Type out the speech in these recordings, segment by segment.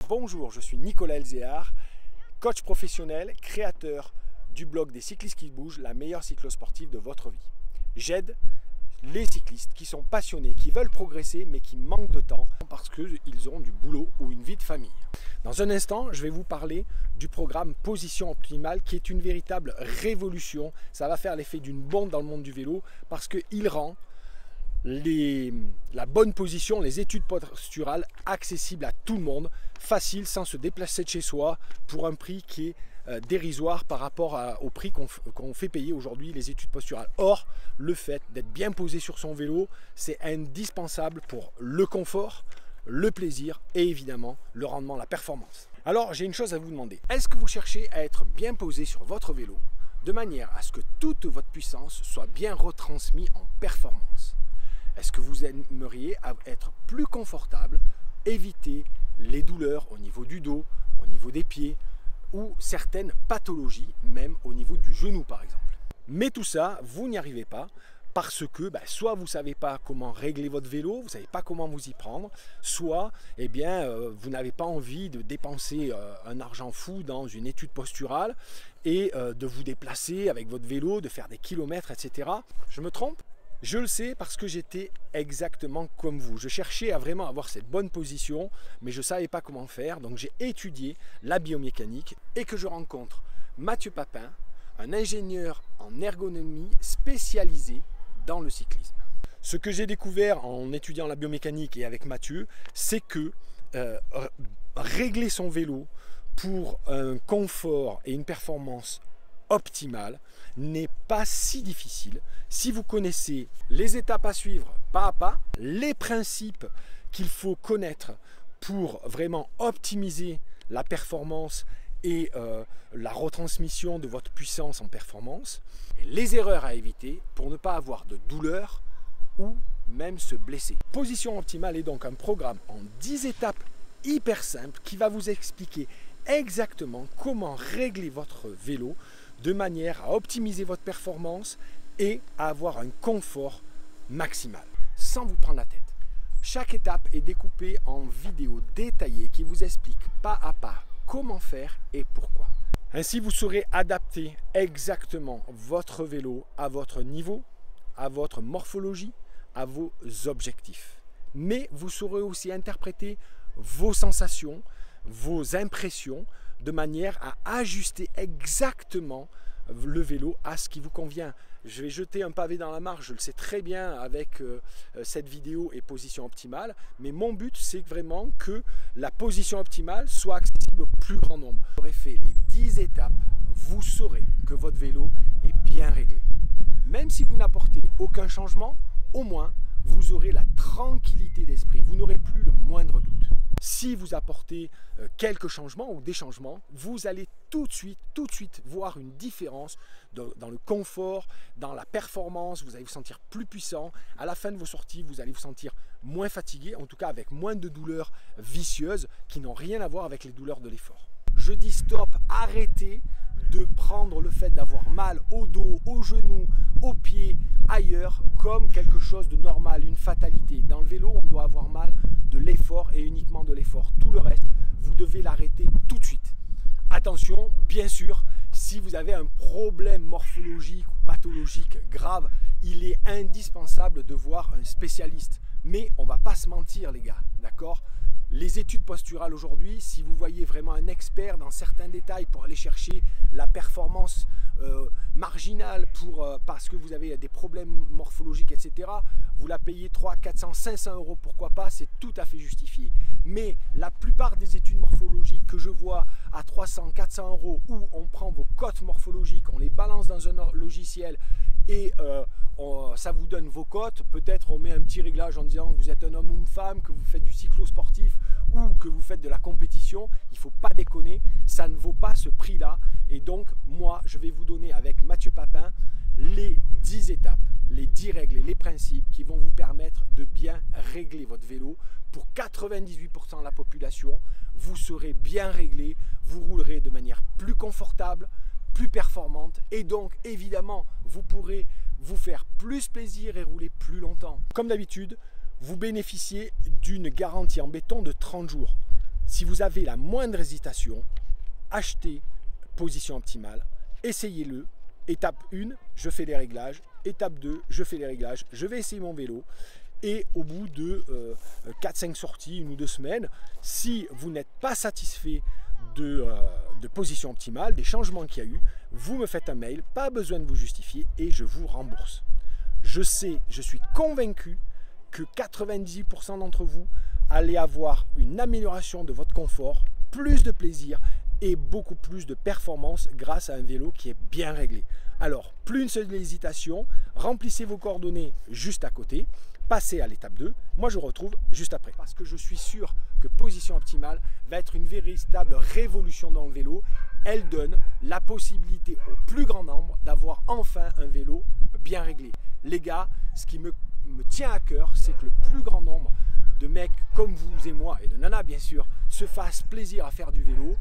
Bonjour, je suis Nicolas Elzéar, coach professionnel, créateur du blog des cyclistes qui bougent, la meilleure cyclosportive de votre vie. J'aide les cyclistes qui sont passionnés, qui veulent progresser mais qui manquent de temps parce qu'ils ont du boulot ou une vie de famille. Dans un instant, je vais vous parler du programme Position Optimale qui est une véritable révolution. Ça va faire l'effet d'une bombe dans le monde du vélo parce qu'il rend la bonne position, les études posturales accessibles à tout le monde, facile sans se déplacer de chez soi pour un prix qui est dérisoire par rapport au prix qu'on fait payer aujourd'hui les études posturales. Or, le fait d'être bien posé sur son vélo, c'est indispensable pour le confort, le plaisir et évidemment le rendement, la performance. Alors, j'ai une chose à vous demander. Est-ce que vous cherchez à être bien posé sur votre vélo de manière à ce que toute votre puissance soit bien retransmise en performance? Est-ce que vous aimeriez être plus confortable, éviter les douleurs au niveau du dos, au niveau des pieds ou certaines pathologies, même au niveau du genou par exemple? Mais tout ça, vous n'y arrivez pas parce que soit vous ne savez pas comment régler votre vélo, vous ne savez pas comment vous y prendre, soit vous n'avez pas envie de dépenser un argent fou dans une étude posturale et de vous déplacer avec votre vélo, de faire des kilomètres, etc. Je me trompe ? Je le sais parce que j'étais exactement comme vous. Je cherchais à vraiment avoir cette bonne position, mais je ne savais pas comment faire. Donc j'ai étudié la biomécanique et que je rencontre Mathieu Papin, un ingénieur en ergonomie spécialisé dans le cyclisme. Ce que j'ai découvert en étudiant la biomécanique et avec Mathieu, c'est que régler son vélo pour un confort et une performance optimale n'est pas si difficile si vous connaissez les étapes à suivre pas à pas, les principes qu'il faut connaître pour vraiment optimiser la performance et la retransmission de votre puissance en performance, et les erreurs à éviter pour ne pas avoir de douleur ou même se blesser. Position Optimale est donc un programme en 10 étapes hyper simple qui va vous expliquer exactement comment régler votre vélo de manière à optimiser votre performance et à avoir un confort maximal, sans vous prendre la tête. Chaque étape est découpée en vidéos détaillées qui vous expliquent pas à pas comment faire et pourquoi. Ainsi, vous saurez adapter exactement votre vélo à votre niveau, à votre morphologie, à vos objectifs. Mais vous saurez aussi interpréter vos sensations, vos impressions, de manière à ajuster exactement le vélo à ce qui vous convient. Je vais jeter un pavé dans la mare, je le sais très bien avec cette vidéo et position optimale, mais mon but c'est vraiment que la position optimale soit accessible au plus grand nombre. Vous aurez fait les 10 étapes, vous saurez que votre vélo est bien réglé. Même si vous n'apportez aucun changement, au moins vous aurez la tranquillité d'esprit, vous n'aurez plus le moindre doute. Si vous apportez quelques changements ou des changements, vous allez tout de suite voir une différence dans le confort, dans la performance, vous allez vous sentir plus puissant. À la fin de vos sorties, vous allez vous sentir moins fatigué, en tout cas avec moins de douleurs vicieuses qui n'ont rien à voir avec les douleurs de l'effort. Je dis stop, arrêtez de prendre le fait d'avoir mal au dos, aux genoux, aux pieds, ailleurs, comme quelque chose de normal, une fatalité. Dans le vélo, on doit avoir mal de l'effort et uniquement de l'effort. Tout le reste, vous devez l'arrêter tout de suite. Attention, bien sûr, si vous avez un problème morphologique ou pathologique grave, il est indispensable de voir un spécialiste. Mais on ne va pas se mentir les gars, d'accord ? Les études posturales aujourd'hui, si vous voyez vraiment un expert dans certains détails pour aller chercher la performance marginale parce que vous avez des problèmes morphologiques, etc., vous la payez 300, 400, 500 euros, pourquoi pas, c'est tout à fait justifié. Mais la plupart des études morphologiques que je vois à 300, 400 euros, où on prend vos cotes morphologiques, on les balance dans un logiciel et ça vous donne vos cotes, peut-être on met un petit réglage en disant que vous êtes un homme ou une femme, que vous faites du cyclo-sportif ou que vous faites de la compétition, il ne faut pas déconner, ça ne vaut pas ce prix-là. Et donc moi je vais vous donner avec Mathieu Papin les 10 étapes, les 10 règles et les principes qui vont vous permettre de bien régler votre vélo. Pour 98% de la population, vous serez bien réglé, vous roulerez de manière plus confortable, plus performante et donc évidemment vous pourrez vous faire plus plaisir et rouler plus longtemps. Comme d'habitude, vous bénéficiez d'une garantie en béton de 30 jours. Si vous avez la moindre hésitation, achetez position optimale, essayez-le. Étape 1, je fais les réglages. Étape 2, je fais les réglages. Je vais essayer mon vélo. Et au bout de 4-5 sorties, 1 ou 2 semaines, si vous n'êtes pas satisfait de position optimale, des changements qu'il y a eu, vous me faites un mail, pas besoin de vous justifier et je vous rembourse. Je suis convaincu que 98% d'entre vous allez avoir une amélioration de votre confort, plus de plaisir et beaucoup plus de performance grâce à un vélo qui est bien réglé. Alors, plus une seule hésitation, remplissez vos coordonnées juste à côté, passez à l'étape 2, moi je retrouve juste après. Parce que je suis sûr que position optimale va être une véritable révolution dans le vélo. Elle donne la possibilité au plus grand nombre d'avoir enfin un vélo bien réglé. Les gars, ce qui me tient à cœur, c'est que le plus grand nombre de mecs comme vous et moi, et de nanas bien sûr, se fassent plaisir à faire du vélo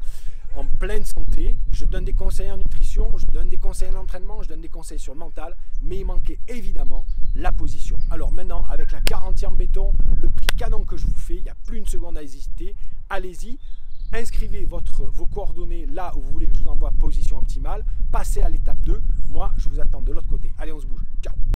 en pleine santé. Je donne des conseils en nutrition, je donne des conseils en entraînement, je donne des conseils sur le mental, mais il manquait évidemment la position. Alors maintenant, avec la garantie en béton, le prix canon que je vous fais, il n'y a plus une seconde à hésiter, allez-y, inscrivez vos coordonnées là où vous voulez que je vous envoie position optimale, passez à l'étape 2, moi je vous attends de l'autre côté. Allez, on se bouge, ciao.